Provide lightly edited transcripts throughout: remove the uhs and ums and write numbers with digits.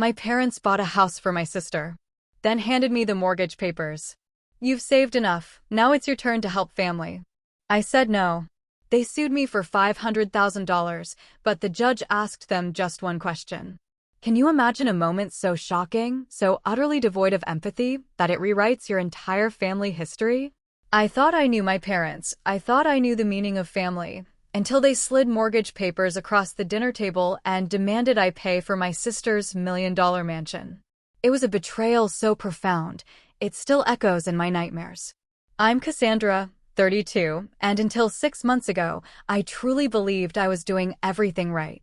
My parents bought a house for my sister, then handed me the mortgage papers. You've saved enough, now it's your turn to help family. I said no. They sued me for $500,000, but the judge asked them just one question. Can you imagine a moment so shocking, so utterly devoid of empathy, that it rewrites your entire family history? I thought I knew my parents. I thought I knew the meaning of family, until they slid mortgage papers across the dinner table and demanded I pay for my sister's $1 million mansion. It was a betrayal so profound, it still echoes in my nightmares. I'm Cassandra, 32, and until 6 months ago, I truly believed I was doing everything right.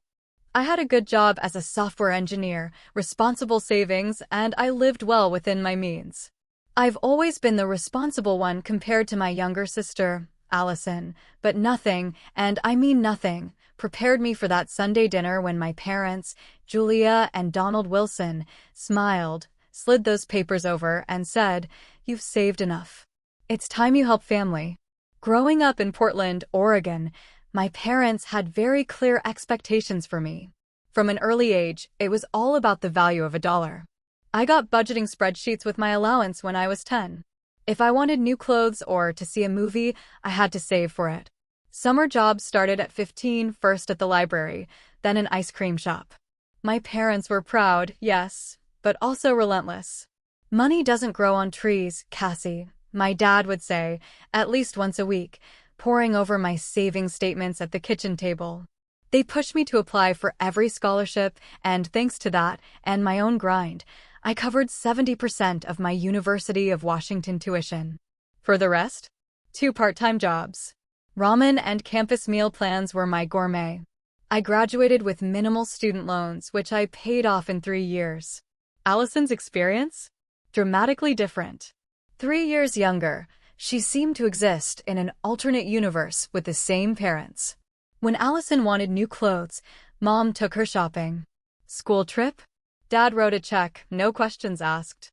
I had a good job as a software engineer, responsible savings, and I lived well within my means. I've always been the responsible one compared to my younger sister, Allison, but nothing, and I mean nothing, prepared me for that Sunday dinner when my parents, Julia and Donald Wilson, smiled, slid those papers over, and said, "You've saved enough. It's time you help family." Growing up in Portland, Oregon, my parents had very clear expectations for me. From an early age, it was all about the value of a dollar. I got budgeting spreadsheets with my allowance when I was 10. If I wanted new clothes or to see a movie, I had to save for it. Summer jobs started at 15, first at the library, then an ice cream shop. My parents were proud, yes, but also relentless. Money doesn't grow on trees, Cassie, my dad would say, at least once a week, poring over my saving statements at the kitchen table. They pushed me to apply for every scholarship, and thanks to that, and my own grind, I covered 70% of my University of Washington tuition. For the rest, 2 part-time jobs. Ramen and campus meal plans were my gourmet. I graduated with minimal student loans, which I paid off in 3 years. Allison's experience? Dramatically different. 3 years younger, she seemed to exist in an alternate universe with the same parents. When Allison wanted new clothes, Mom took her shopping. School trip? Dad wrote a check, no questions asked.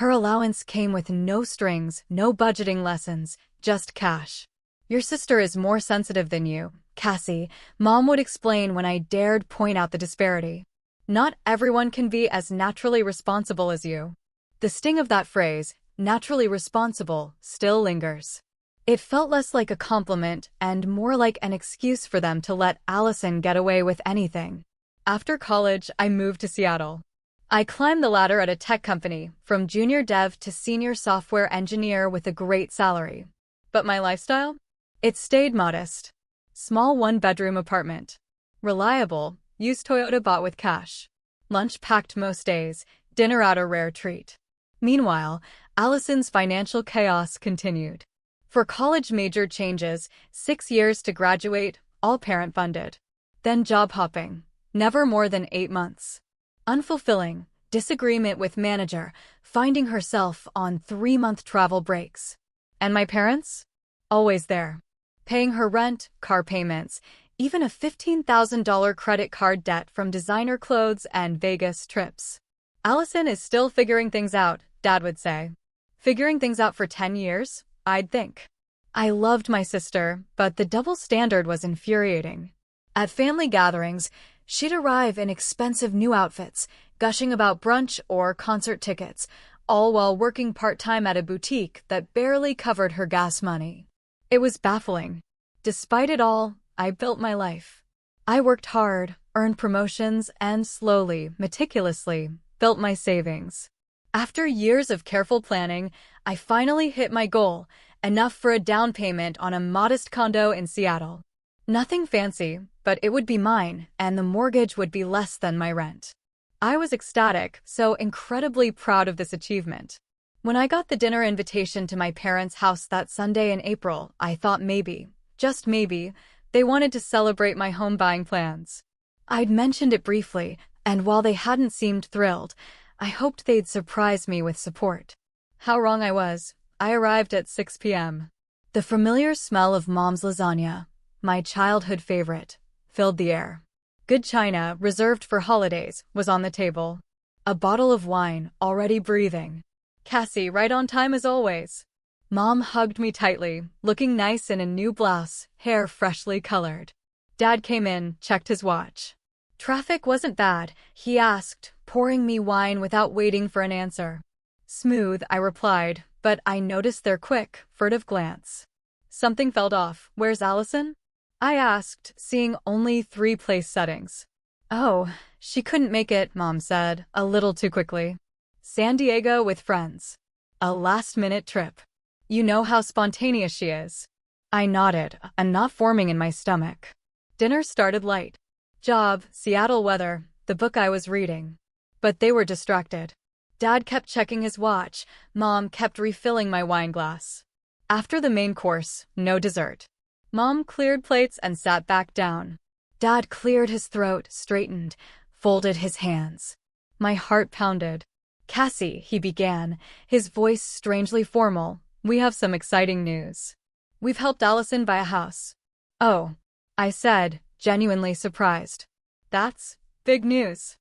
Her allowance came with no strings, no budgeting lessons, just cash. Your sister is more sensitive than you, Cassie, Mom would explain when I dared point out the disparity. Not everyone can be as naturally responsible as you. The sting of that phrase, naturally responsible, still lingers. It felt less like a compliment and more like an excuse for them to let Allison get away with anything. After college, I moved to Seattle. I climbed the ladder at a tech company, from junior dev to senior software engineer with a great salary. But my lifestyle? It stayed modest. Small 1-bedroom apartment. Reliable, used Toyota bought with cash. Lunch packed most days, dinner out a rare treat. Meanwhile, Allison's financial chaos continued. For college major changes, 6 years to graduate, all parent-funded. Then job hopping, never more than 8 months. Unfulfilling, disagreement with manager, finding herself on 3-month travel breaks. And my parents? Always there. Paying her rent, car payments, even a $15,000 credit card debt from designer clothes and Vegas trips. Allison is still figuring things out, Dad would say. Figuring things out for 10 years? I'd think. I loved my sister, but the double standard was infuriating. At family gatherings, she'd arrive in expensive new outfits, gushing about brunch or concert tickets, all while working part-time at a boutique that barely covered her gas money. It was baffling. Despite it all, I built my life. I worked hard, earned promotions, and slowly, meticulously, built my savings. After years of careful planning, I finally hit my goal, enough for a down payment on a modest condo in Seattle. Nothing fancy, but it would be mine, and the mortgage would be less than my rent. I was ecstatic, so incredibly proud of this achievement. When I got the dinner invitation to my parents' house that Sunday in April, I thought maybe, just maybe, they wanted to celebrate my home buying plans. I'd mentioned it briefly, and while they hadn't seemed thrilled, I hoped they'd surprise me with support. How wrong I was. I arrived at 6 p.m. The familiar smell of Mom's lasagna, my childhood favorite, filled the air. Good china, reserved for holidays, was on the table. A bottle of wine, already breathing. Cassie, right on time as always. Mom hugged me tightly, looking nice in a new blouse, hair freshly colored. Dad came in, checked his watch. Traffic wasn't bad, he asked, pouring me wine without waiting for an answer. Smooth, I replied, but I noticed their quick, furtive glance. Something felt off. Where's Allison? I asked, seeing only 3 place settings. Oh, she couldn't make it, Mom said, a little too quickly. San Diego with friends. A last-minute trip. You know how spontaneous she is. I nodded, a knot forming in my stomach. Dinner started light. Job, Seattle weather, the book I was reading. But they were distracted. Dad kept checking his watch. Mom kept refilling my wine glass. After the main course, no dessert. Mom cleared plates and sat back down. Dad cleared his throat, straightened, folded his hands. My heart pounded. Cassie, he began, his voice strangely formal, we have some exciting news. We've helped Allison buy a house. Oh, I said, genuinely surprised. That's big news.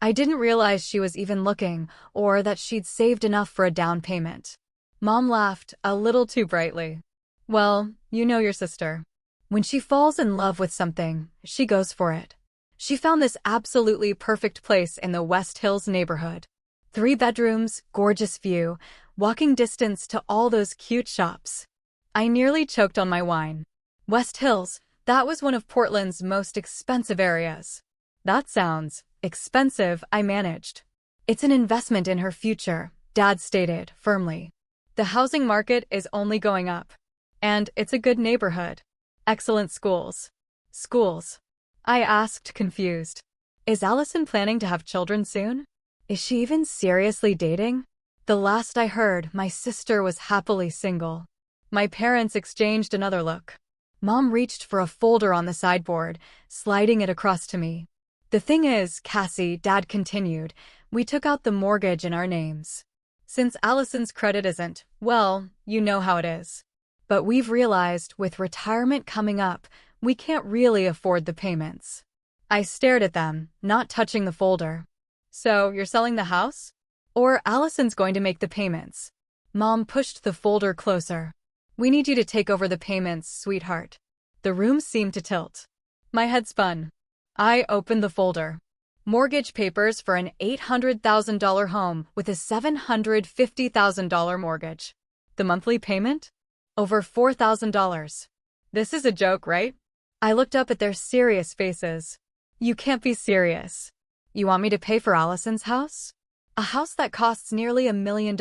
I didn't realize she was even looking, or that she'd saved enough for a down payment. Mom laughed, a little too brightly. Well, you know your sister. When she falls in love with something, she goes for it. She found this absolutely perfect place in the West Hills neighborhood. 3 bedrooms, gorgeous view, walking distance to all those cute shops. I nearly choked on my wine. West Hills, that was one of Portland's most expensive areas. That sounds expensive, I managed. It's an investment in her future, Dad stated, firmly. The housing market is only going up. And it's a good neighborhood. Excellent schools. Schools? I asked, confused. Is Allison planning to have children soon? Is she even seriously dating? The last I heard, my sister was happily single. My parents exchanged another look. Mom reached for a folder on the sideboard, sliding it across to me. The thing is, Cassie, Dad continued, we took out the mortgage in our names. Since Allison's credit isn't, well, you know how it is. But we've realized, with retirement coming up, we can't really afford the payments. I stared at them, not touching the folder. So, you're selling the house? Or Allison's going to make the payments? Mom pushed the folder closer. We need you to take over the payments, sweetheart. The room seemed to tilt. My head spun. I opened the folder. Mortgage papers for an $800,000 home with a $750,000 mortgage. The monthly payment? Over $4,000. This is a joke, right? I looked up at their serious faces. You can't be serious. You want me to pay for Allison's house? A house that costs nearly $1 million.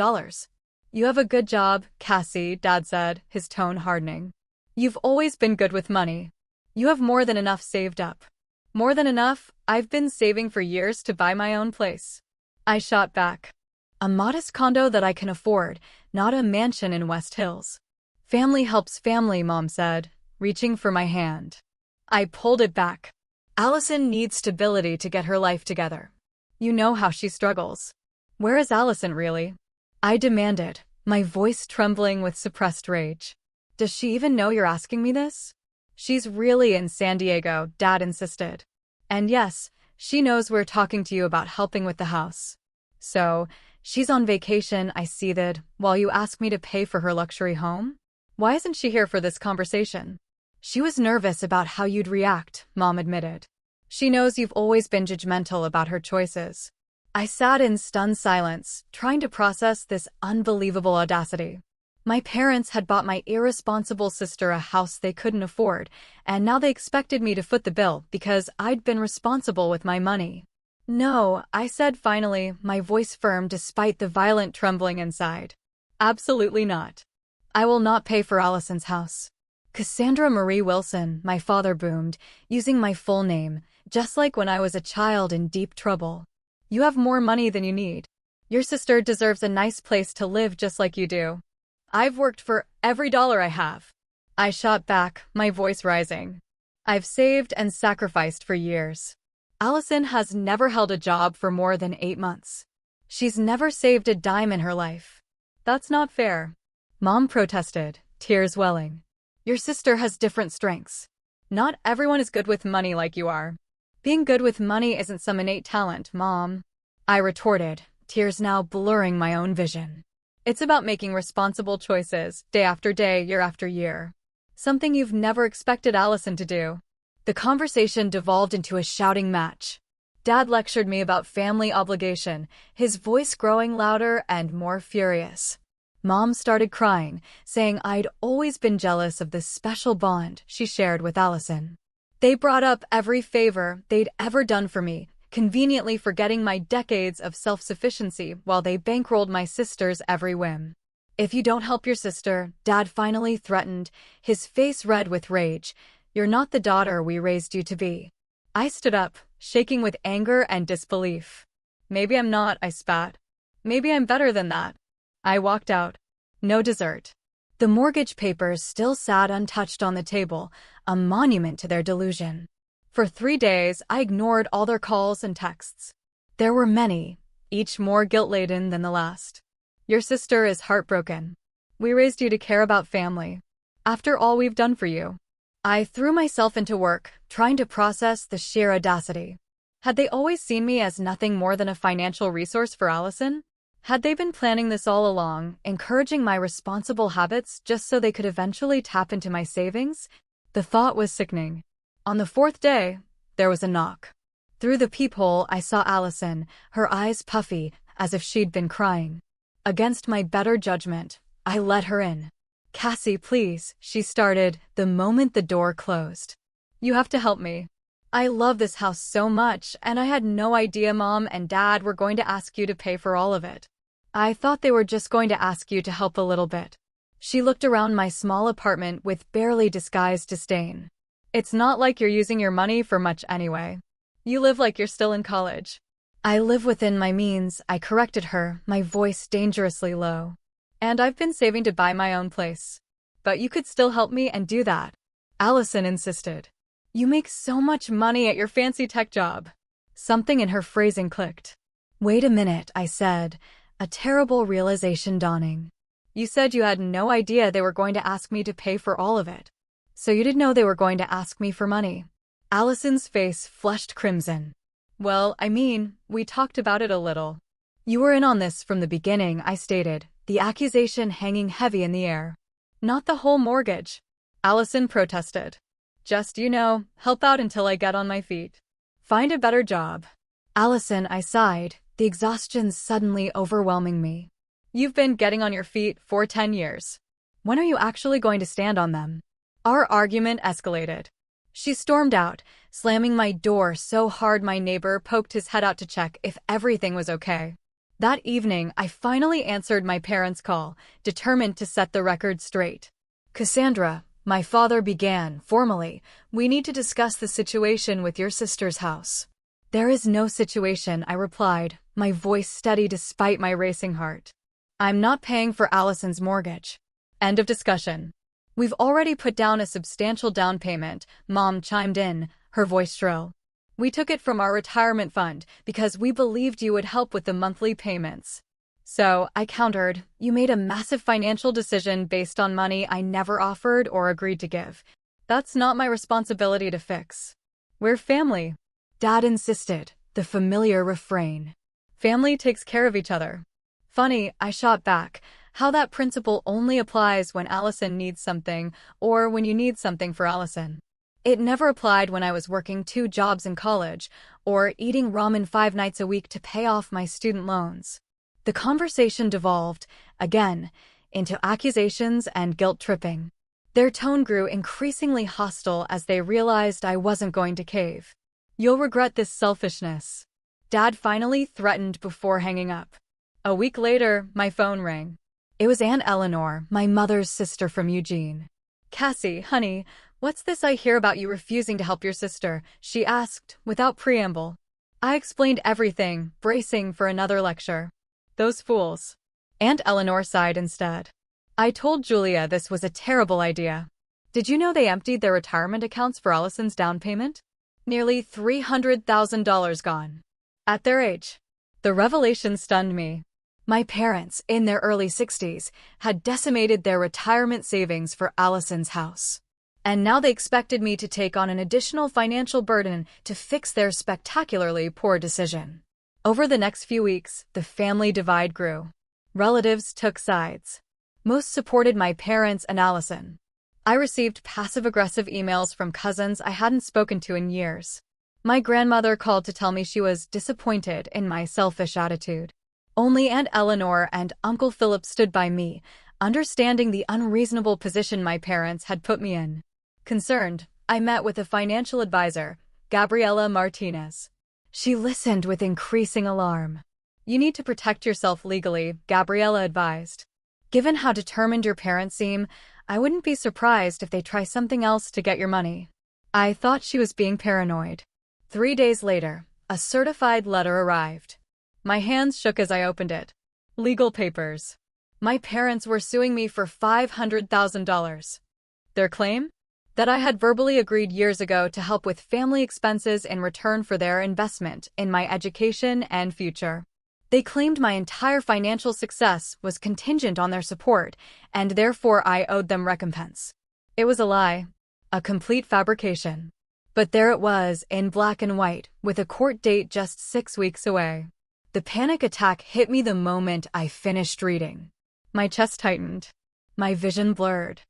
You have a good job, Cassie, Dad said, his tone hardening. You've always been good with money. You have more than enough saved up. More than enough, I've been saving for years to buy my own place. I shot back. A modest condo that I can afford, not a mansion in West Hills. Family helps family, Mom said, reaching for my hand. I pulled it back. Allison needs stability to get her life together. You know how she struggles. Where is Allison really? I demanded, my voice trembling with suppressed rage. Does she even know you're asking me this? She's really in San Diego, Dad insisted. And yes, she knows we're talking to you about helping with the house. So, she's on vacation, I seethed, while you ask me to pay for her luxury home? Why isn't she here for this conversation? She was nervous about how you'd react, Mom admitted. She knows you've always been judgmental about her choices. I sat in stunned silence, trying to process this unbelievable audacity. My parents had bought my irresponsible sister a house they couldn't afford, and now they expected me to foot the bill because I'd been responsible with my money. No, I said finally, my voice firm despite the violent trembling inside. Absolutely not. I will not pay for Allison's house. Cassandra Marie Wilson, my father boomed, using my full name, just like when I was a child in deep trouble. You have more money than you need. Your sister deserves a nice place to live just like you do. I've worked for every dollar I have. I shot back, my voice rising. I've saved and sacrificed for years. Allison has never held a job for more than 8 months. She's never saved a dime in her life. That's not fair. Mom protested, tears welling. Your sister has different strengths. Not everyone is good with money like you are. Being good with money isn't some innate talent, Mom. I retorted, tears now blurring my own vision. It's about making responsible choices, day after day, year after year. Something you've never expected Allison to do. The conversation devolved into a shouting match. Dad lectured me about family obligation, his voice growing louder and more furious. Mom started crying, saying I'd always been jealous of this special bond she shared with Allison. They brought up every favor they'd ever done for me, conveniently forgetting my decades of self-sufficiency while they bankrolled my sister's every whim. If you don't help your sister, Dad finally threatened, his face red with rage, you're not the daughter we raised you to be. I stood up, shaking with anger and disbelief. Maybe I'm not, I spat. Maybe I'm better than that. I walked out. No dessert. The mortgage papers still sat untouched on the table, a monument to their delusion. For 3 days, I ignored all their calls and texts. There were many, each more guilt-laden than the last. Your sister is heartbroken. We raised you to care about family. After all we've done for you. I threw myself into work, trying to process the sheer audacity. Had they always seen me as nothing more than a financial resource for Allison? Had they been planning this all along, encouraging my responsible habits just so they could eventually tap into my savings? The thought was sickening. On the 4th day, there was a knock. Through the peephole, I saw Allison, her eyes puffy, as if she'd been crying. Against my better judgment, I let her in. Cassie, please, she started, the moment the door closed. You have to help me. I love this house so much, and I had no idea Mom and Dad were going to ask you to pay for all of it. I thought they were just going to ask you to help a little bit. She looked around my small apartment with barely disguised disdain. It's not like you're using your money for much anyway. You live like you're still in college. I live within my means, I corrected her, my voice dangerously low. And I've been saving to buy my own place. But you could still help me and do that. Allison insisted. You make so much money at your fancy tech job. Something in her phrasing clicked. Wait a minute, I said, a terrible realization dawning. You said you had no idea they were going to ask me to pay for all of it. So you didn't know they were going to ask me for money. Allison's face flushed crimson. Well, I mean, we talked about it a little. You were in on this from the beginning, I stated, the accusation hanging heavy in the air. Not the whole mortgage. Allison protested. Just, help out until I get on my feet. Find a better job. Allison, I sighed, the exhaustion suddenly overwhelming me. You've been getting on your feet for 10 years. When are you actually going to stand on them? Our argument escalated. She stormed out, slamming my door so hard my neighbor poked his head out to check if everything was okay. That evening, I finally answered my parents' call, determined to set the record straight. Cassandra, my father began, formally, we need to discuss the situation with your sister's house. There is no situation, I replied, my voice steady despite my racing heart. I'm not paying for Allison's mortgage. End of discussion. We've already put down a substantial down payment, Mom chimed in, her voice shrill. We took it from our retirement fund because we believed you would help with the monthly payments. So, I countered, you made a massive financial decision based on money I never offered or agreed to give. That's not my responsibility to fix. We're family. Dad insisted, the familiar refrain. Family takes care of each other. Funny, I shot back, how that principle only applies when Allison needs something or when you need something for Allison. It never applied when I was working 2 jobs in college or eating ramen 5 nights a week to pay off my student loans. The conversation devolved, again, into accusations and guilt-tripping. Their tone grew increasingly hostile as they realized I wasn't going to cave. You'll regret this selfishness. Dad finally threatened before hanging up. A week later, my phone rang. It was Aunt Eleanor, my mother's sister from Eugene. Cassie, honey, what's this I hear about you refusing to help your sister? She asked, without preamble. I explained everything, bracing for another lecture. Those fools. Aunt Eleanor sighed instead. I told Julia this was a terrible idea. Did you know they emptied their retirement accounts for Allison's down payment? Nearly $300,000 gone. At their age. The revelation stunned me. My parents, in their early 60s, had decimated their retirement savings for Allison's house. And now they expected me to take on an additional financial burden to fix their spectacularly poor decision. Over the next few weeks, the family divide grew. Relatives took sides. Most supported my parents and Allison. I received passive-aggressive emails from cousins I hadn't spoken to in years. My grandmother called to tell me she was disappointed in my selfish attitude. Only Aunt Eleanor and Uncle Philip stood by me, understanding the unreasonable position my parents had put me in. Concerned, I met with a financial advisor, Gabriela Martinez. She listened with increasing alarm. You need to protect yourself legally, Gabriela advised. Given how determined your parents seem, I wouldn't be surprised if they try something else to get your money. I thought she was being paranoid. 3 days later, a certified letter arrived. My hands shook as I opened it. Legal papers. My parents were suing me for $500,000. Their claim? That I had verbally agreed years ago to help with family expenses in return for their investment in my education and future. They claimed my entire financial success was contingent on their support, and therefore I owed them recompense. It was a lie. A complete fabrication. But there it was, in black and white, with a court date just 6 weeks away. The panic attack hit me the moment I finished reading. My chest tightened. My vision blurred.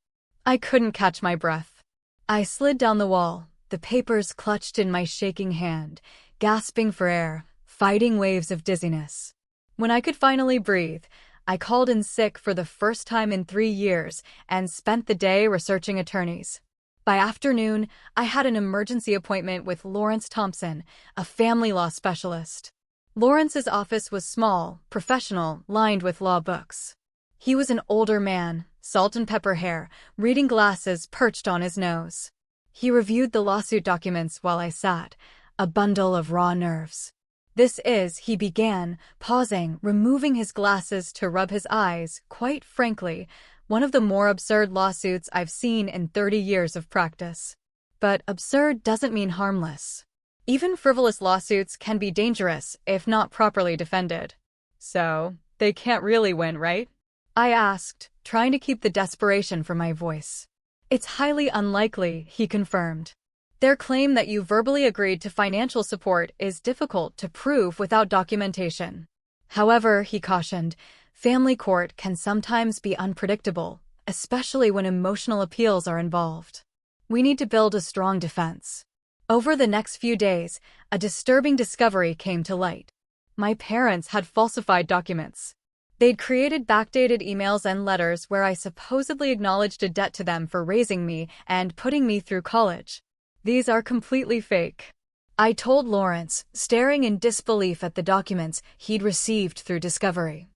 I couldn't catch my breath. I slid down the wall, the papers clutched in my shaking hand, gasping for air, fighting waves of dizziness. When I could finally breathe, I called in sick for the first time in 3 years and spent the day researching attorneys. By afternoon, I had an emergency appointment with Lawrence Thompson, a family law specialist. Lawrence's office was small, professional, lined with law books. He was an older man, salt and pepper hair, reading glasses perched on his nose. He reviewed the lawsuit documents while I sat, a bundle of raw nerves. This is, he began, pausing, removing his glasses to rub his eyes, quite frankly, one of the more absurd lawsuits I've seen in 30 years of practice. But absurd doesn't mean harmless. Even frivolous lawsuits can be dangerous if not properly defended. So, they can't really win, right? I asked, trying to keep the desperation from my voice. It's highly unlikely, he confirmed. Their claim that you verbally agreed to financial support is difficult to prove without documentation. However, he cautioned, family court can sometimes be unpredictable, especially when emotional appeals are involved. We need to build a strong defense. Over the next few days, a disturbing discovery came to light. My parents had falsified documents. They'd created backdated emails and letters where I supposedly acknowledged a debt to them for raising me and putting me through college. These are completely fake. I told Lawrence, staring in disbelief at the documents he'd received through discovery.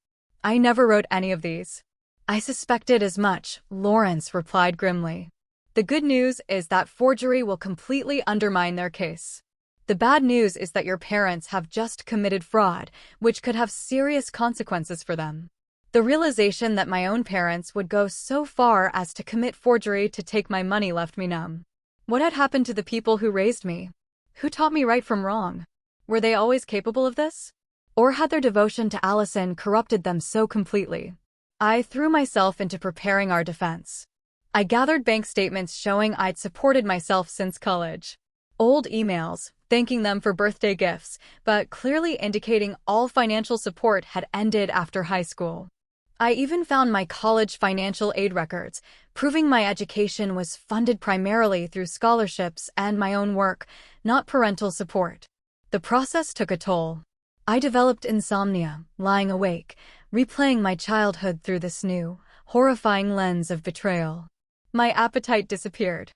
I never wrote any of these. I suspected as much, Lawrence replied grimly. The good news is that forgery will completely undermine their case. The bad news is that your parents have just committed fraud, which could have serious consequences for them. The realization that my own parents would go so far as to commit forgery to take my money left me numb. What had happened to the people who raised me? Who taught me right from wrong? Were they always capable of this? Or had their devotion to Allison corrupted them so completely? I threw myself into preparing our defense. I gathered bank statements showing I'd supported myself since college. Old emails, thanking them for birthday gifts, but clearly indicating all financial support had ended after high school. I even found my college financial aid records, proving my education was funded primarily through scholarships and my own work, not parental support. The process took a toll. I developed insomnia, lying awake, replaying my childhood through this new, horrifying lens of betrayal. My appetite disappeared.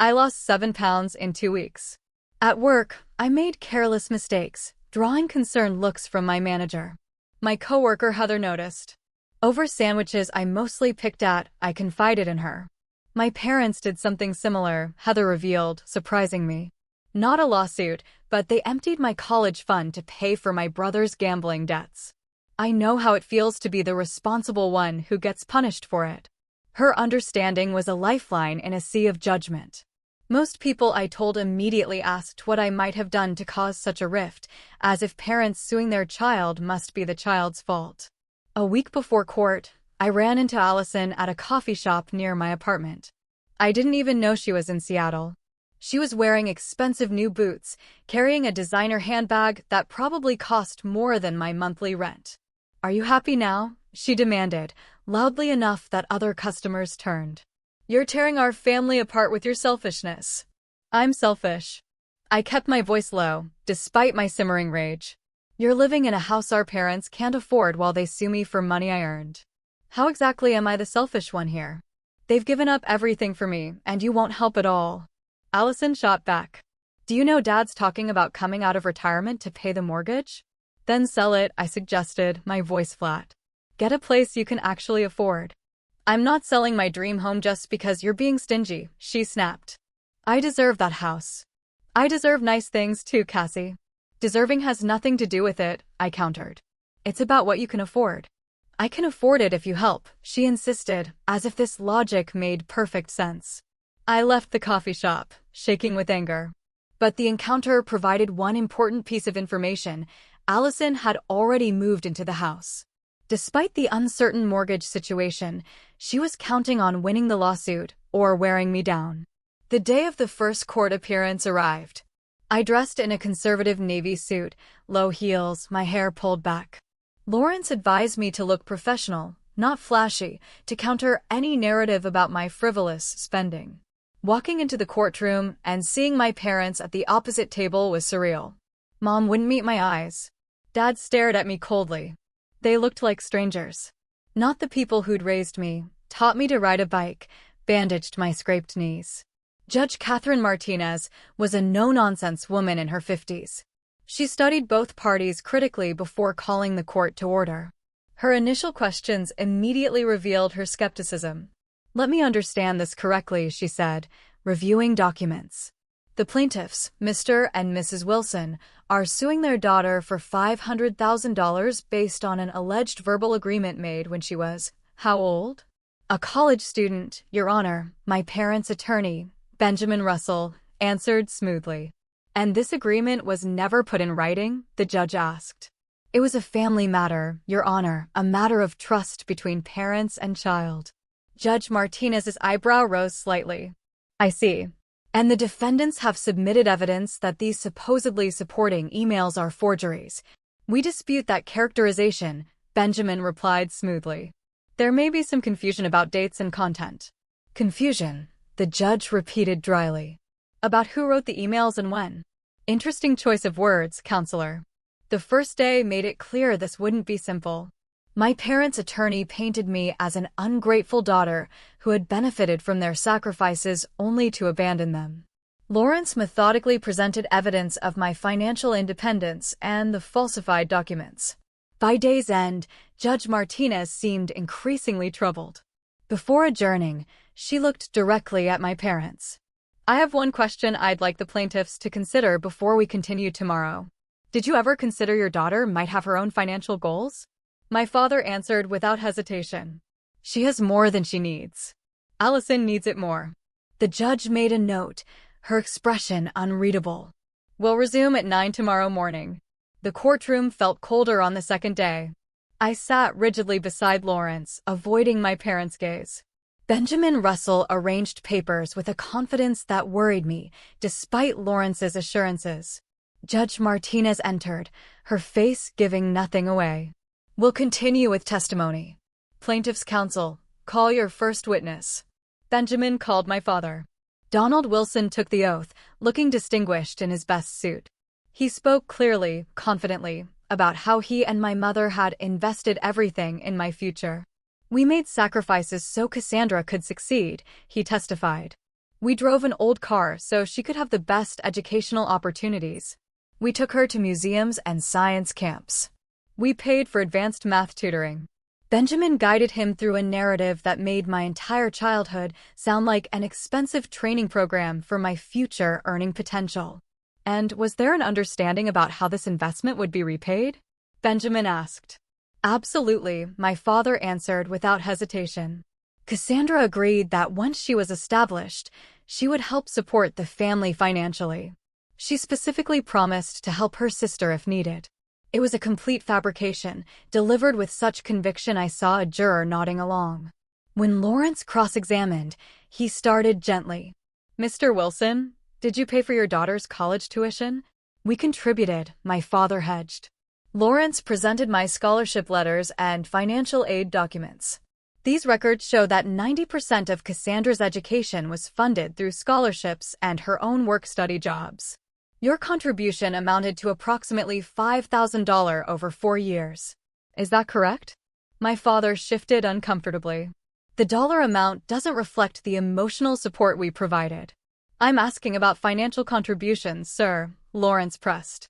I lost 7 pounds in 2 weeks. At work, I made careless mistakes, drawing concerned looks from my manager. My coworker Heather noticed. Over sandwiches I mostly picked at, I confided in her. My parents did something similar, Heather revealed, surprising me. Not a lawsuit, but they emptied my college fund to pay for my brother's gambling debts. I know how it feels to be the responsible one who gets punished for it. Her understanding was a lifeline in a sea of judgment. Most people I told immediately asked what I might have done to cause such a rift, as if parents suing their child must be the child's fault. A week before court, I ran into Allison at a coffee shop near my apartment. I didn't even know she was in Seattle. She was wearing expensive new boots, carrying a designer handbag that probably cost more than my monthly rent. "Are you happy now?" she demanded, loudly enough that other customers turned. "You're tearing our family apart with your selfishness." "I'm selfish." I kept my voice low, despite my simmering rage. You're living in a house our parents can't afford while they sue me for money I earned. How exactly am I the selfish one here? They've given up everything for me, and you won't help at all. Allison shot back. Do you know Dad's talking about coming out of retirement to pay the mortgage? Then sell it, I suggested, my voice flat. Get a place you can actually afford. I'm not selling my dream home just because you're being stingy, she snapped. I deserve that house. I deserve nice things too, Cassie. Deserving has nothing to do with it, I countered. It's about what you can afford. I can afford it if you help, she insisted, as if this logic made perfect sense. I left the coffee shop, shaking with anger. But the encounter provided one important piece of information. Allison had already moved into the house. Despite the uncertain mortgage situation, she was counting on winning the lawsuit or wearing me down. The day of the first court appearance arrived. I dressed in a conservative navy suit, low heels, my hair pulled back. Lawrence advised me to look professional, not flashy, to counter any narrative about my frivolous spending. Walking into the courtroom and seeing my parents at the opposite table was surreal. Mom wouldn't meet my eyes. Dad stared at me coldly. They looked like strangers. Not the people who'd raised me, taught me to ride a bike, bandaged my scraped knees. Judge Catherine Martinez was a no-nonsense woman in her 50s. She studied both parties critically before calling the court to order. Her initial questions immediately revealed her skepticism. Let me understand this correctly, she said, reviewing documents. The plaintiffs, Mr. and Mrs. Wilson, are suing their daughter for $500,000 based on an alleged verbal agreement made when she was, how old? A college student, Your Honor, my parents' attorney, Benjamin Russell, answered smoothly. And this agreement was never put in writing? The judge asked. It was a family matter, Your Honor, a matter of trust between parents and child. Judge Martinez's eyebrow rose slightly. I see. And the defendants have submitted evidence that these supposedly supporting emails are forgeries. We dispute that characterization, Benjamin replied smoothly. There may be some confusion about dates and content. Confusion, the judge repeated dryly. About who wrote the emails and when. Interesting choice of words, counselor. The first day made it clear this wouldn't be simple. My parents' attorney painted me as an ungrateful daughter who had benefited from their sacrifices only to abandon them. Lawrence methodically presented evidence of my financial independence and the falsified documents. By day's end, Judge Martinez seemed increasingly troubled. Before adjourning, she looked directly at my parents. I have one question I'd like the plaintiffs to consider before we continue tomorrow. Did you ever consider your daughter might have her own financial goals? My father answered without hesitation. She has more than she needs. Allison needs it more. The judge made a note, her expression unreadable. We'll resume at 9 tomorrow morning. The courtroom felt colder on the second day. I sat rigidly beside Lawrence, avoiding my parents' gaze. Benjamin Russell arranged papers with a confidence that worried me, despite Lawrence's assurances. Judge Martinez entered, her face giving nothing away. We'll continue with testimony. Plaintiff's counsel, call your first witness. Benjamin called my father. Donald Wilson took the oath, looking distinguished in his best suit. He spoke clearly, confidently, about how he and my mother had invested everything in my future. We made sacrifices so Cassandra could succeed, he testified. We drove an old car so she could have the best educational opportunities. We took her to museums and science camps. We paid for advanced math tutoring. Benjamin guided him through a narrative that made my entire childhood sound like an expensive training program for my future earning potential. And was there an understanding about how this investment would be repaid? Benjamin asked. Absolutely, my father answered without hesitation. Cassandra agreed that once she was established, she would help support the family financially. She specifically promised to help her sister if needed. It was a complete fabrication, delivered with such conviction I saw a juror nodding along. When Lawrence cross-examined, he started gently. Mr. Wilson, did you pay for your daughter's college tuition? We contributed, my father hedged. Lawrence presented my scholarship letters and financial aid documents. These records show that 90% of Cassandra's education was funded through scholarships and her own work-study jobs. Your contribution amounted to approximately $5,000 over 4 years. Is that correct? My father shifted uncomfortably. The dollar amount doesn't reflect the emotional support we provided. I'm asking about financial contributions, sir, Lawrence pressed.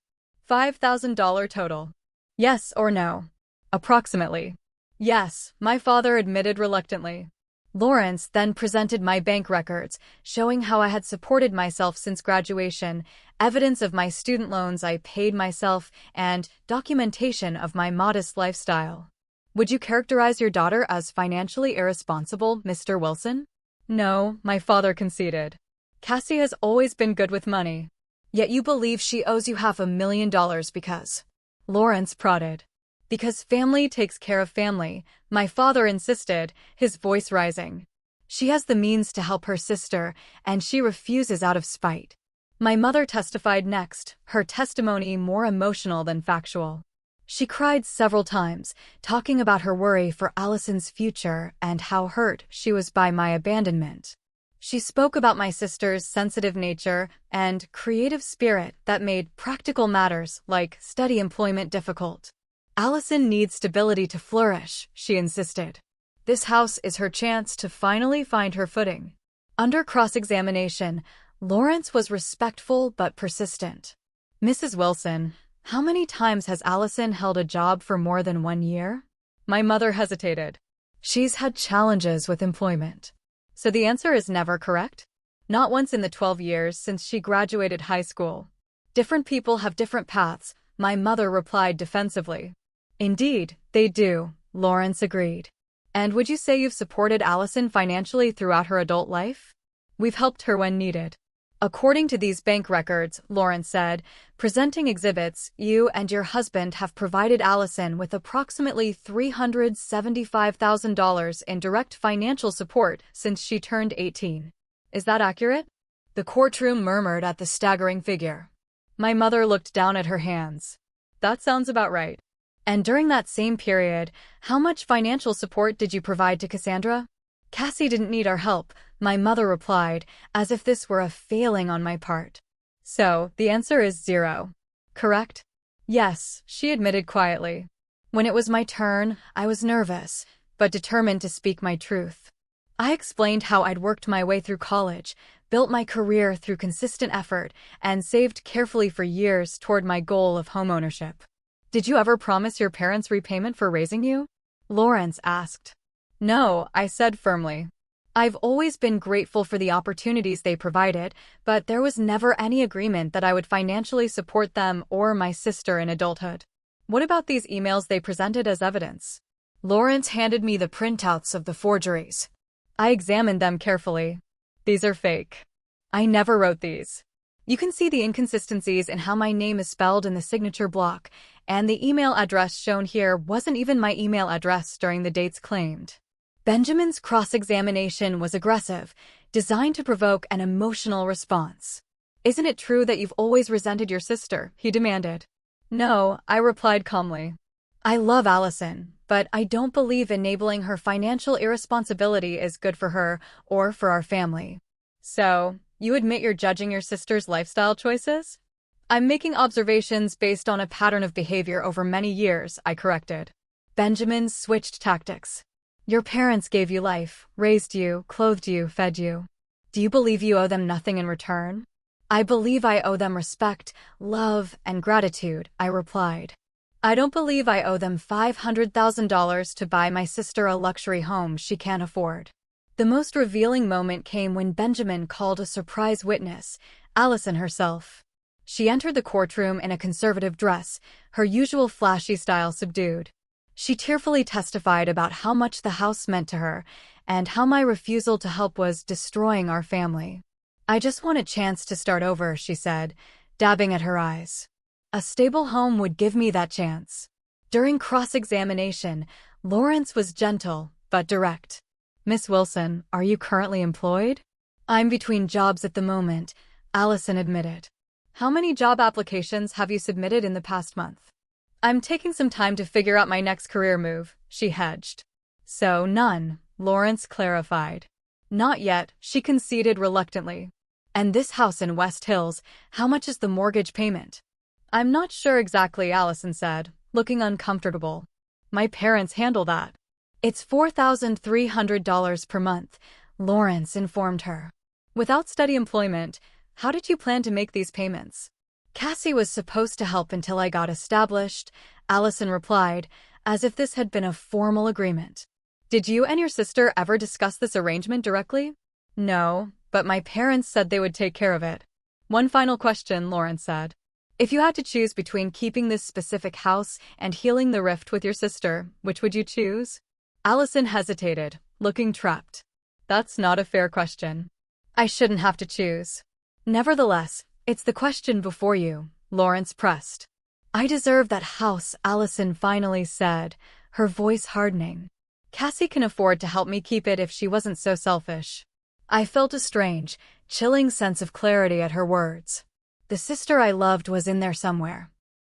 $5,000 total. Yes or no? Approximately. Yes, my father admitted reluctantly. Lawrence then presented my bank records, showing how I had supported myself since graduation, evidence of my student loans I paid myself, and documentation of my modest lifestyle. Would you characterize your daughter as financially irresponsible, Mr. Wilson? No, my father conceded. Cassie has always been good with money. Yet you believe she owes you $500,000 because... Lawrence prodded. Because family takes care of family, my father insisted, his voice rising. She has the means to help her sister, and she refuses out of spite. My mother testified next, her testimony more emotional than factual. She cried several times, talking about her worry for Allison's future and how hurt she was by my abandonment. She spoke about my sister's sensitive nature and creative spirit that made practical matters like steady employment difficult. Allison needs stability to flourish, she insisted. This house is her chance to finally find her footing. Under cross-examination, Lawrence was respectful but persistent. Mrs. Wilson, how many times has Allison held a job for more than 1 year? My mother hesitated. She's had challenges with employment. So the answer is never correct? Not once in the 12 years since she graduated high school. Different people have different paths, my mother replied defensively. Indeed, they do, Lawrence agreed. And would you say you've supported Allison financially throughout her adult life? We've helped her when needed. According to these bank records, Lawrence said, presenting exhibits, you and your husband have provided Allison with approximately $375,000 in direct financial support since she turned 18. Is that accurate? The courtroom murmured at the staggering figure. My mother looked down at her hands. That sounds about right. And during that same period, how much financial support did you provide to Cassandra? Cassie didn't need our help, my mother replied, as if this were a failing on my part. So, the answer is 0. Correct? Yes, she admitted quietly. When it was my turn, I was nervous, but determined to speak my truth. I explained how I'd worked my way through college, built my career through consistent effort, and saved carefully for years toward my goal of homeownership. Did you ever promise your parents repayment for raising you? Lawrence asked. No, I said firmly. I've always been grateful for the opportunities they provided, but there was never any agreement that I would financially support them or my sister in adulthood. What about these emails they presented as evidence? Lawrence handed me the printouts of the forgeries. I examined them carefully. These are fake. I never wrote these. You can see the inconsistencies in how my name is spelled in the signature block, and the email address shown here wasn't even my email address during the dates claimed. Benjamin's cross-examination was aggressive, designed to provoke an emotional response. Isn't it true that you've always resented your sister? He demanded. No, I replied calmly. I love Allison, but I don't believe enabling her financial irresponsibility is good for her or for our family. So, you admit you're judging your sister's lifestyle choices? I'm making observations based on a pattern of behavior over many years, I corrected. Benjamin switched tactics. Your parents gave you life, raised you, clothed you, fed you. Do you believe you owe them nothing in return? I believe I owe them respect, love, and gratitude, I replied. I don't believe I owe them $500,000 to buy my sister a luxury home she can't afford. The most revealing moment came when Benjamin called a surprise witness, Allison herself. She entered the courtroom in a conservative dress, her usual flashy style subdued. She tearfully testified about how much the house meant to her and how my refusal to help was destroying our family. I just want a chance to start over, she said, dabbing at her eyes. A stable home would give me that chance. During cross-examination, Lawrence was gentle but direct. Miss Wilson, are you currently employed? I'm between jobs at the moment, Allison admitted. How many job applications have you submitted in the past month? I'm taking some time to figure out my next career move, she hedged. So none, Lawrence clarified. Not yet, she conceded reluctantly. And this house in West Hills, how much is the mortgage payment? I'm not sure exactly, Allison said, looking uncomfortable. My parents handle that. It's $4,300 per month, Lawrence informed her. Without steady employment, how did you plan to make these payments? Cassie was supposed to help until I got established, Allison replied, as if this had been a formal agreement. Did you and your sister ever discuss this arrangement directly? No, but my parents said they would take care of it. One final question, Lawrence said. If you had to choose between keeping this specific house and healing the rift with your sister, which would you choose? Allison hesitated, looking trapped. That's not a fair question. I shouldn't have to choose. Nevertheless, it's the question before you, Lawrence pressed. I deserve that house, Allison finally said, her voice hardening. Cassie can afford to help me keep it if she wasn't so selfish. I felt a strange, chilling sense of clarity at her words. The sister I loved was in there somewhere.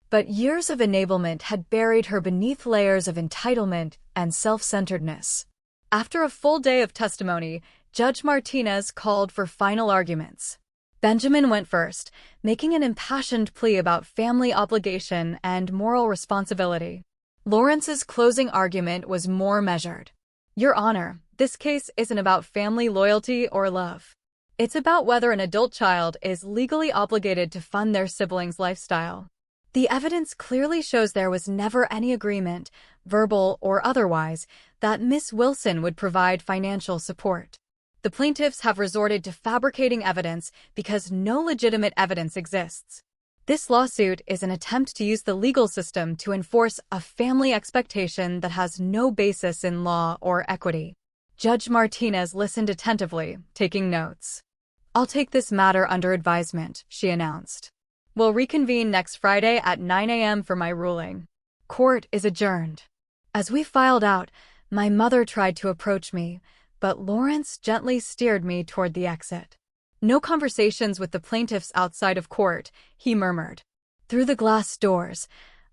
But years of enablement had buried her beneath layers of entitlement and self-centeredness. After a full day of testimony, Judge Martinez called for final arguments. Benjamin went first, making an impassioned plea about family obligation and moral responsibility. Lawrence's closing argument was more measured. Your Honor, this case isn't about family loyalty or love. It's about whether an adult child is legally obligated to fund their siblings' lifestyle. The evidence clearly shows there was never any agreement, verbal or otherwise, that Miss Wilson would provide financial support. The plaintiffs have resorted to fabricating evidence because no legitimate evidence exists. This lawsuit is an attempt to use the legal system to enforce a family expectation that has no basis in law or equity. Judge Martinez listened attentively, taking notes. I'll take this matter under advisement, she announced. We'll reconvene next Friday at 9 a.m. for my ruling. Court is adjourned. As we filed out, my mother tried to approach me, but Lawrence gently steered me toward the exit. No conversations with the plaintiffs outside of court, he murmured. Through the glass doors,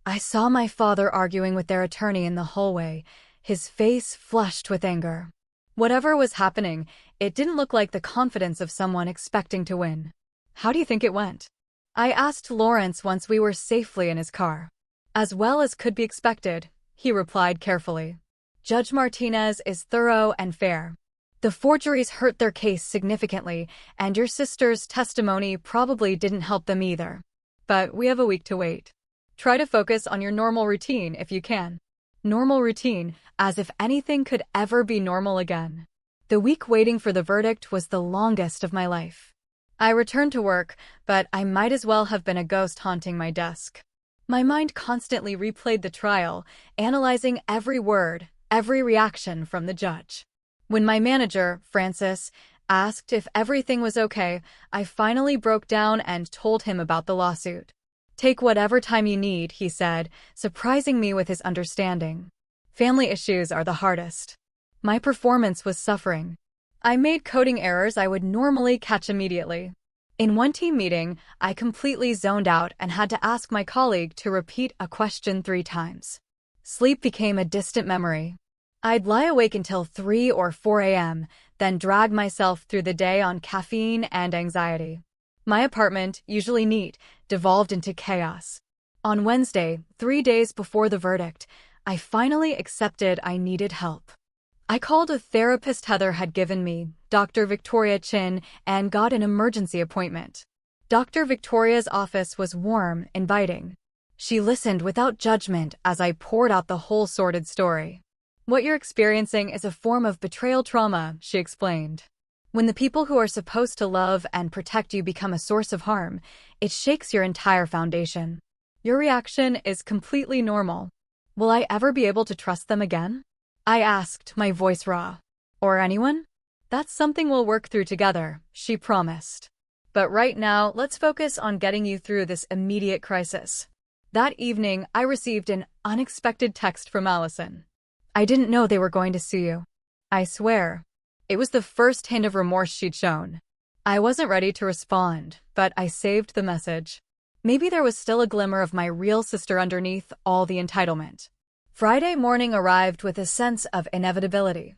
I saw my father arguing with their attorney in the hallway, his face flushed with anger. Whatever was happening, it didn't look like the confidence of someone expecting to win. How do you think it went? I asked Lawrence once we were safely in his car. As well as could be expected, he replied carefully. Judge Martinez is thorough and fair. The forgeries hurt their case significantly, and your sister's testimony probably didn't help them either. But we have a week to wait. Try to focus on your normal routine if you can. Normal routine, as if anything could ever be normal again. The week waiting for the verdict was the longest of my life. I returned to work, but I might as well have been a ghost haunting my desk. My mind constantly replayed the trial, analyzing every word, every reaction from the judge. When my manager, Francis, asked if everything was okay, I finally broke down and told him about the lawsuit. Take whatever time you need, he said, surprising me with his understanding. Family issues are the hardest. My performance was suffering. I made coding errors I would normally catch immediately. In one team meeting, I completely zoned out and had to ask my colleague to repeat a question 3 times. Sleep became a distant memory. I'd lie awake until 3 or 4 a.m., then drag myself through the day on caffeine and anxiety. My apartment, usually neat, devolved into chaos. On Wednesday, 3 days before the verdict, I finally accepted I needed help. I called a therapist Heather had given me, Dr. Victoria Chin, and got an emergency appointment. Dr. Victoria's office was warm, inviting. She listened without judgment as I poured out the whole sordid story. What you're experiencing is a form of betrayal trauma, she explained. When the people who are supposed to love and protect you become a source of harm, it shakes your entire foundation. Your reaction is completely normal. Will I ever be able to trust them again? I asked, my voice raw. Or anyone? That's something we'll work through together, she promised. But right now, let's focus on getting you through this immediate crisis. That evening, I received an unexpected text from Allison. I didn't know they were going to sue you. I swear. It was the first hint of remorse she'd shown. I wasn't ready to respond, but I saved the message. Maybe there was still a glimmer of my real sister underneath all the entitlement. Friday morning arrived with a sense of inevitability.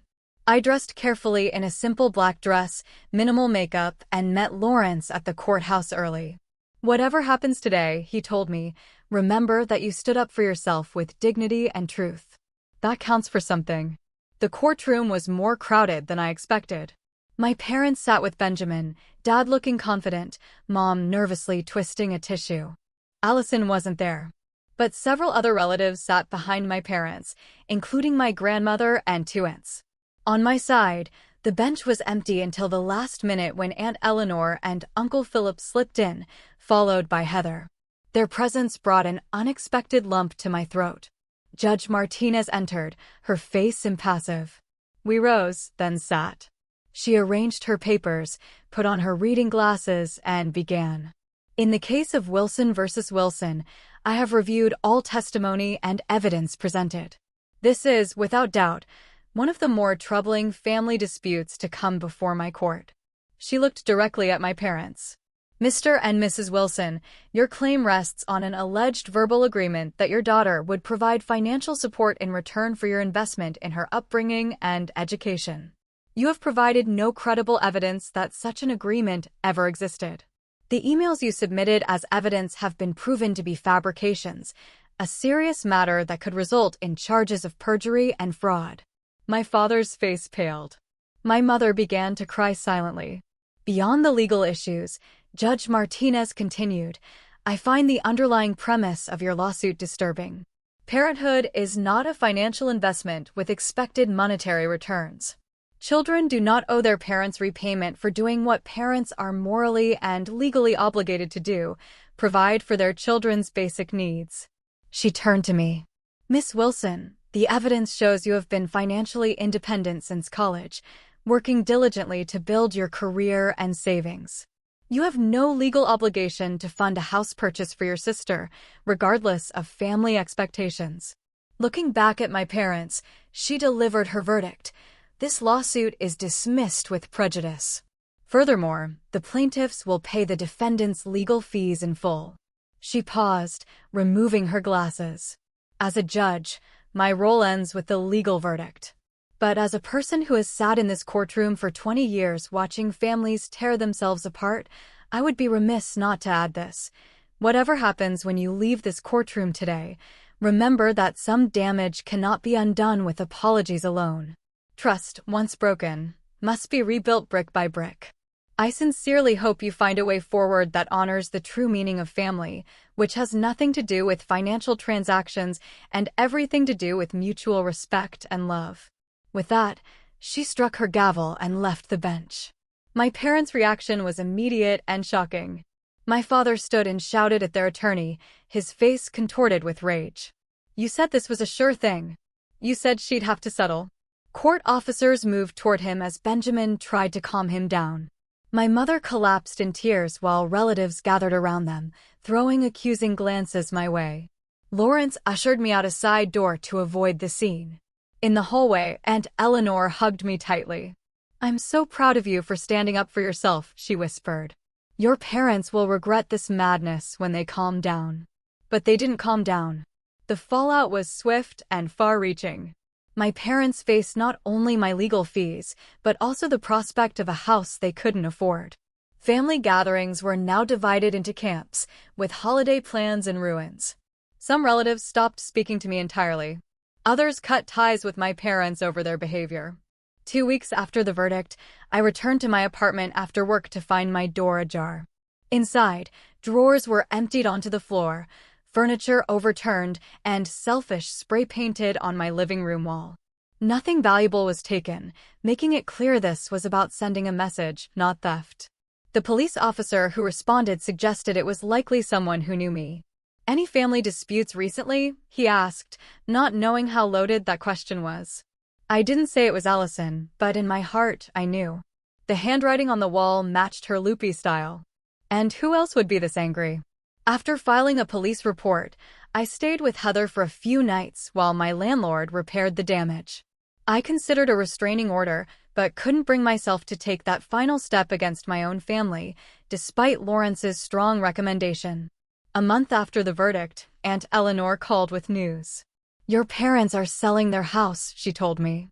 I dressed carefully in a simple black dress, minimal makeup, and met Lawrence at the courthouse early. Whatever happens today, he told me, remember that you stood up for yourself with dignity and truth. That counts for something. The courtroom was more crowded than I expected. My parents sat with Benjamin, Dad looking confident, Mom nervously twisting a tissue. Allison wasn't there. But several other relatives sat behind my parents, including my grandmother and 2 aunts. On my side, the bench was empty until the last minute when Aunt Eleanor and Uncle Philip slipped in, followed by Heather. Their presence brought an unexpected lump to my throat. Judge Martinez entered, her face impassive. We rose, then sat. She arranged her papers, put on her reading glasses, and began. In the case of Wilson versus Wilson, I have reviewed all testimony and evidence presented. This is, without doubt, one of the more troubling family disputes to come before my court. She looked directly at my parents. Mr. and Mrs. Wilson, your claim rests on an alleged verbal agreement that your daughter would provide financial support in return for your investment in her upbringing and education. You have provided no credible evidence that such an agreement ever existed. The emails you submitted as evidence have been proven to be fabrications, a serious matter that could result in charges of perjury and fraud. My father's face paled. My mother began to cry silently. Beyond the legal issues, Judge Martinez continued, I find the underlying premise of your lawsuit disturbing. Parenthood is not a financial investment with expected monetary returns. Children do not owe their parents repayment for doing what parents are morally and legally obligated to do, provide for their children's basic needs. She turned to me. Miss Wilson, the evidence shows you have been financially independent since college, working diligently to build your career and savings. You have no legal obligation to fund a house purchase for your sister, regardless of family expectations. Looking back at my parents, she delivered her verdict. This lawsuit is dismissed with prejudice. Furthermore, the plaintiffs will pay the defendant's legal fees in full. She paused, removing her glasses. As a judge, my role ends with the legal verdict. But as a person who has sat in this courtroom for 20 years watching families tear themselves apart, I would be remiss not to add this. Whatever happens when you leave this courtroom today, remember that some damage cannot be undone with apologies alone. Trust, once broken, must be rebuilt brick by brick. I sincerely hope you find a way forward that honors the true meaning of family, which has nothing to do with financial transactions and everything to do with mutual respect and love. With that, she struck her gavel and left the bench. My parents' reaction was immediate and shocking. My father stood and shouted at their attorney, his face contorted with rage. You said this was a sure thing. You said she'd have to settle. Court officers moved toward him as Benjamin tried to calm him down. My mother collapsed in tears while relatives gathered around them, throwing accusing glances my way. Lawrence ushered me out a side door to avoid the scene. In the hallway, Aunt Eleanor hugged me tightly. I'm so proud of you for standing up for yourself, she whispered. Your parents will regret this madness when they calm down. But they didn't calm down. The fallout was swift and far-reaching. My parents faced not only my legal fees, but also the prospect of a house they couldn't afford. Family gatherings were now divided into camps, with holiday plans in ruins. Some relatives stopped speaking to me entirely. Others cut ties with my parents over their behavior. 2 weeks after the verdict, I returned to my apartment after work to find my door ajar. Inside, drawers were emptied onto the floor, furniture overturned, and selfish spray-painted on my living room wall. Nothing valuable was taken, making it clear this was about sending a message, not theft. The police officer who responded suggested it was likely someone who knew me. Any family disputes recently? He asked, not knowing how loaded that question was. I didn't say it was Allison, but in my heart, I knew. The handwriting on the wall matched her loopy style. And who else would be this angry? After filing a police report, I stayed with Heather for a few nights while my landlord repaired the damage. I considered a restraining order, but couldn't bring myself to take that final step against my own family, despite Lawrence's strong recommendation. A month after the verdict, Aunt Eleanor called with news. Your parents are selling their house, she told me.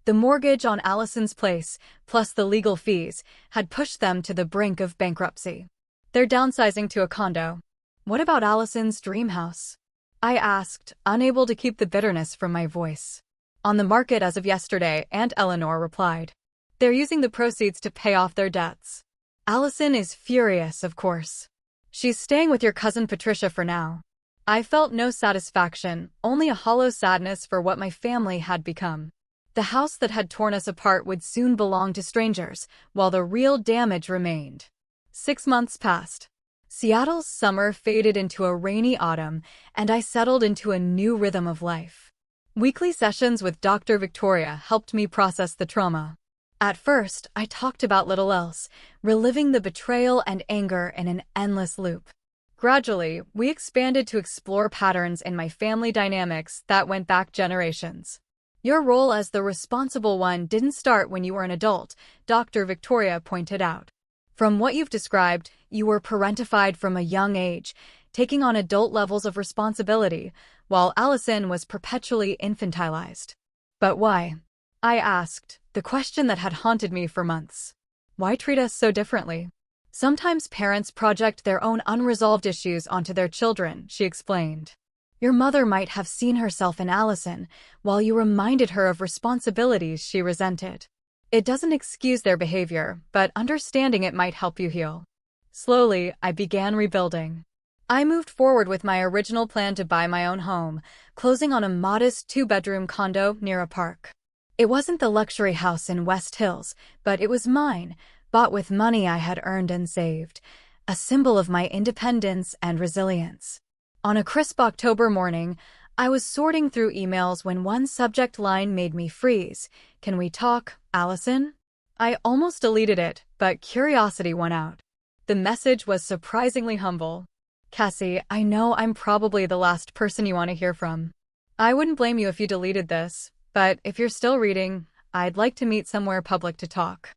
The mortgage on Allison's place, plus the legal fees, had pushed them to the brink of bankruptcy. They're downsizing to a condo. What about Allison's dream house? I asked, unable to keep the bitterness from my voice. On the market as of yesterday, Aunt Eleanor replied. They're using the proceeds to pay off their debts. Allison is furious, of course. She's staying with your cousin Patricia for now. I felt no satisfaction, only a hollow sadness for what my family had become. The house that had torn us apart would soon belong to strangers, while the real damage remained. 6 months passed. Seattle's summer faded into a rainy autumn, and I settled into a new rhythm of life. Weekly sessions with Dr. Victoria helped me process the trauma. At first, I talked about little else, reliving the betrayal and anger in an endless loop. Gradually, we expanded to explore patterns in my family dynamics that went back generations. Your role as the responsible one didn't start when you were an adult, Dr. Victoria pointed out. From what you've described, you were parentified from a young age, taking on adult levels of responsibility, while Allison was perpetually infantilized. But why? I asked, the question that had haunted me for months. Why treat us so differently? Sometimes parents project their own unresolved issues onto their children, she explained. Your mother might have seen herself in Allison, while you reminded her of responsibilities she resented. It doesn't excuse their behavior, but understanding it might help you heal. Slowly, I began rebuilding. I moved forward with my original plan to buy my own home, closing on a modest 2-bedroom condo near a park. It wasn't the luxury house in West Hills, but it was mine, bought with money I had earned and saved, a symbol of my independence and resilience. On a crisp October morning, I was sorting through emails when one subject line made me freeze. Can we talk, Allison? I almost deleted it, but curiosity won out. The message was surprisingly humble. Cassie, I know I'm probably the last person you want to hear from. I wouldn't blame you if you deleted this, but if you're still reading, I'd like to meet somewhere public to talk.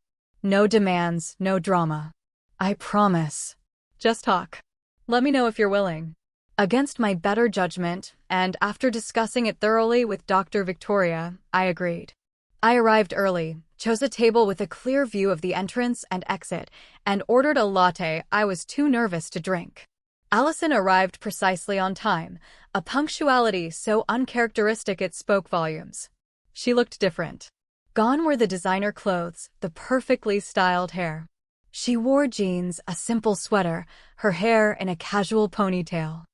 No demands, no drama. I promise. Just talk. Let me know if you're willing. Against my better judgment, and after discussing it thoroughly with Dr. Victoria, I agreed. I arrived early, chose a table with a clear view of the entrance and exit, and ordered a latte I was too nervous to drink. Allison arrived precisely on time, a punctuality so uncharacteristic it spoke volumes. She looked different. Gone were the designer clothes, the perfectly styled hair. She wore jeans, a simple sweater, her hair in a casual ponytail.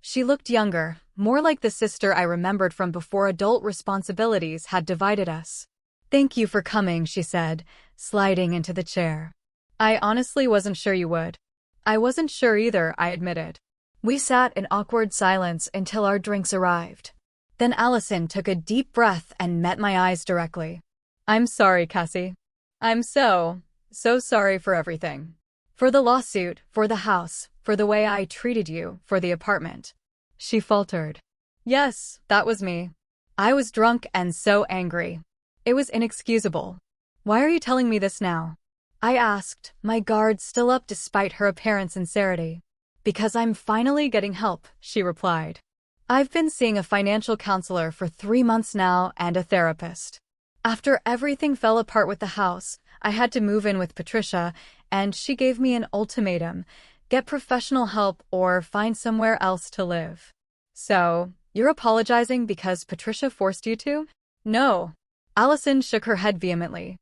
She looked younger, more like the sister I remembered from before adult responsibilities had divided us. Thank you for coming, she said, sliding into the chair. I honestly wasn't sure you would. I wasn't sure either, I admitted. We sat in awkward silence until our drinks arrived. Then Allison took a deep breath and met my eyes directly. I'm sorry, Cassie. I'm so sorry for everything. For the lawsuit, for the house, for the way I treated you, for the apartment. She faltered. Yes, that was me. I was drunk and so angry. It was inexcusable. Why are you telling me this now? I asked, my guard still up despite her apparent sincerity. Because I'm finally getting help, she replied. I've been seeing a financial counselor for 3 months now and a therapist. After everything fell apart with the house, I had to move in with Patricia, and she gave me an ultimatum: get professional help or find somewhere else to live. So, you're apologizing because Patricia forced you to? No. Allison shook her head vehemently.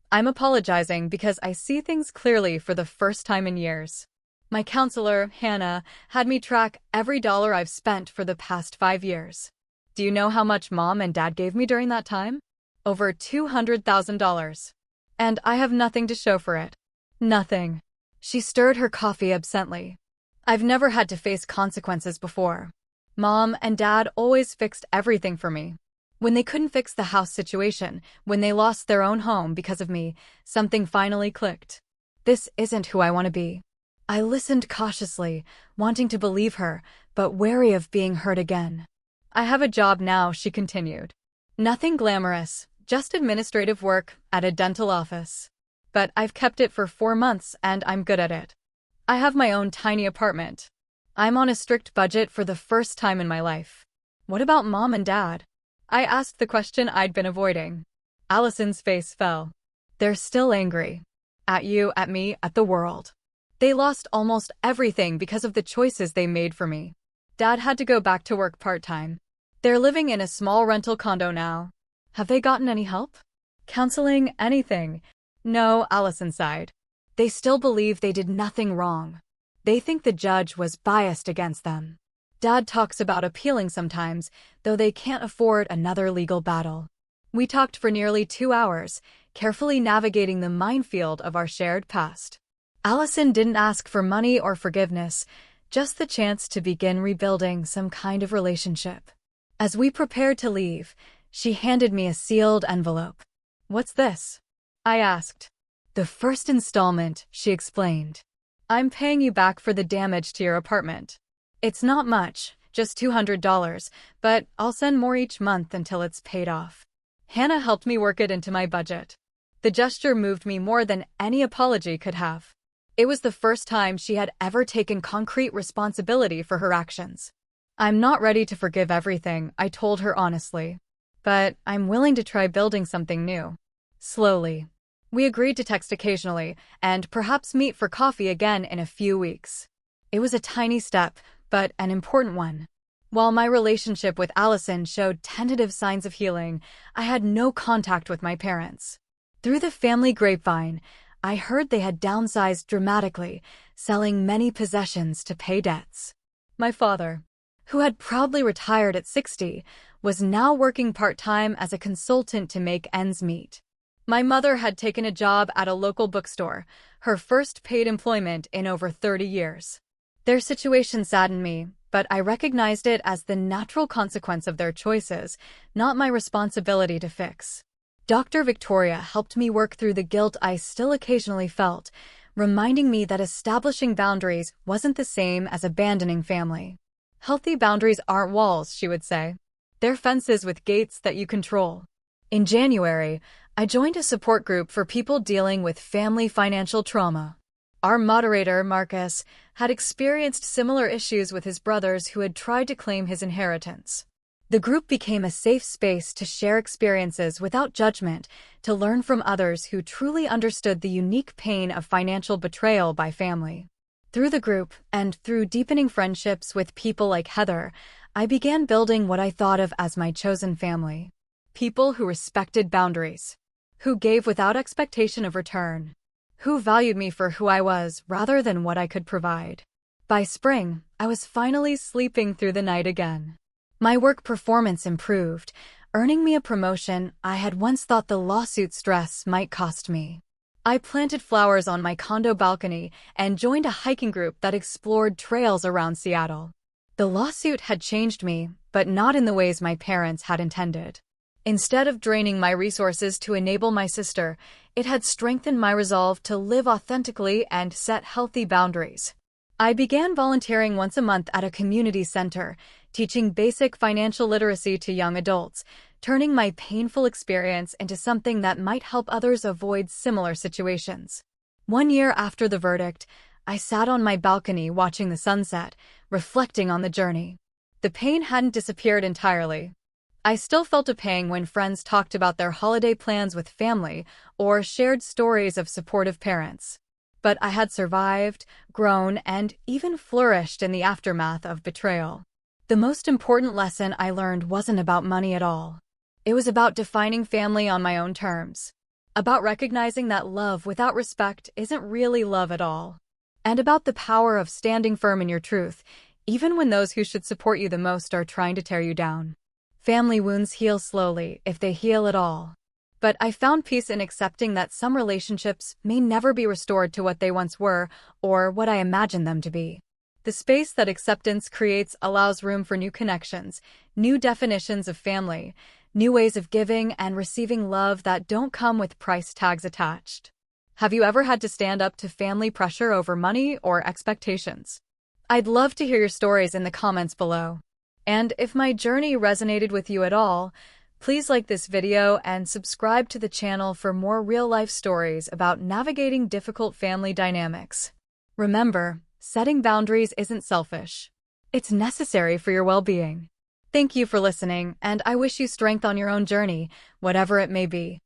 I'm apologizing because I see things clearly for the first time in years. My counselor, Hannah, had me track every dollar I've spent for the past 5 years. Do you know how much Mom and Dad gave me during that time? Over $200,000. And I have nothing to show for it. Nothing. She stirred her coffee absently. I've never had to face consequences before. Mom and Dad always fixed everything for me. When they couldn't fix the house situation, when they lost their own home because of me, something finally clicked. This isn't who I want to be. I listened cautiously, wanting to believe her, but wary of being hurt again. I have a job now, she continued. Nothing glamorous, just administrative work at a dental office. But I've kept it for 4 months and I'm good at it. I have my own tiny apartment. I'm on a strict budget for the first time in my life. What about Mom and Dad? I asked the question I'd been avoiding. Allison's face fell. They're still angry. At you, at me, at the world. They lost almost everything because of the choices they made for me. Dad had to go back to work part-time. They're living in a small rental condo now. Have they gotten any help? Counseling, anything? No, Allison sighed. They still believe they did nothing wrong. They think the judge was biased against them. Dad talks about appealing sometimes, though they can't afford another legal battle. We talked for nearly 2 hours, carefully navigating the minefield of our shared past. Allison didn't ask for money or forgiveness, just the chance to begin rebuilding some kind of relationship. As we prepared to leave, she handed me a sealed envelope. "What's this?" I asked. "The first installment," she explained. "I'm paying you back for the damage to your apartment. It's not much, just $200, but I'll send more each month until it's paid off." Hannah helped me work it into my budget. The gesture moved me more than any apology could have. It was the first time she had ever taken concrete responsibility for her actions. "I'm not ready to forgive everything," I told her honestly. "But I'm willing to try building something new." Slowly. We agreed to text occasionally, and perhaps meet for coffee again in a few weeks. It was a tiny step, but an important one. While my relationship with Allison showed tentative signs of healing, I had no contact with my parents. Through the family grapevine, I heard they had downsized dramatically, selling many possessions to pay debts. My father, who had proudly retired at 60, was now working part-time as a consultant to make ends meet. My mother had taken a job at a local bookstore, her first paid employment in over 30 years. Their situation saddened me, but I recognized it as the natural consequence of their choices, not my responsibility to fix. Dr. Victoria helped me work through the guilt I still occasionally felt, reminding me that establishing boundaries wasn't the same as abandoning family. "Healthy boundaries aren't walls," she would say. "They're fences with gates that you control." In January, I joined a support group for people dealing with family financial trauma. Our moderator, Marcus, had experienced similar issues with his brothers who had tried to claim his inheritance. The group became a safe space to share experiences without judgment, to learn from others who truly understood the unique pain of financial betrayal by family. Through the group, and through deepening friendships with people like Heather, I began building what I thought of as my chosen family. People who respected boundaries, who gave without expectation of return, who valued me for who I was rather than what I could provide. By spring, I was finally sleeping through the night again. My work performance improved, earning me a promotion I had once thought the lawsuit stress might cost me. I planted flowers on my condo balcony and joined a hiking group that explored trails around Seattle. The lawsuit had changed me, but not in the ways my parents had intended. Instead of draining my resources to enable my sister, it had strengthened my resolve to live authentically and set healthy boundaries. I began volunteering once a month at a community center, teaching basic financial literacy to young adults, turning my painful experience into something that might help others avoid similar situations. 1 year after the verdict, I sat on my balcony watching the sunset, reflecting on the journey. The pain hadn't disappeared entirely. I still felt a pang when friends talked about their holiday plans with family or shared stories of supportive parents. But I had survived, grown, and even flourished in the aftermath of betrayal. The most important lesson I learned wasn't about money at all. It was about defining family on my own terms, about recognizing that love without respect isn't really love at all, and about the power of standing firm in your truth, even when those who should support you the most are trying to tear you down. Family wounds heal slowly, if they heal at all. But I found peace in accepting that some relationships may never be restored to what they once were or what I imagined them to be. The space that acceptance creates allows room for new connections, new definitions of family, new ways of giving and receiving love that don't come with price tags attached. Have you ever had to stand up to family pressure over money or expectations? I'd love to hear your stories in the comments below. And if my journey resonated with you at all, please like this video and subscribe to the channel for more real-life stories about navigating difficult family dynamics. Remember, setting boundaries isn't selfish. It's necessary for your well-being. Thank you for listening, and I wish you strength on your own journey, whatever it may be.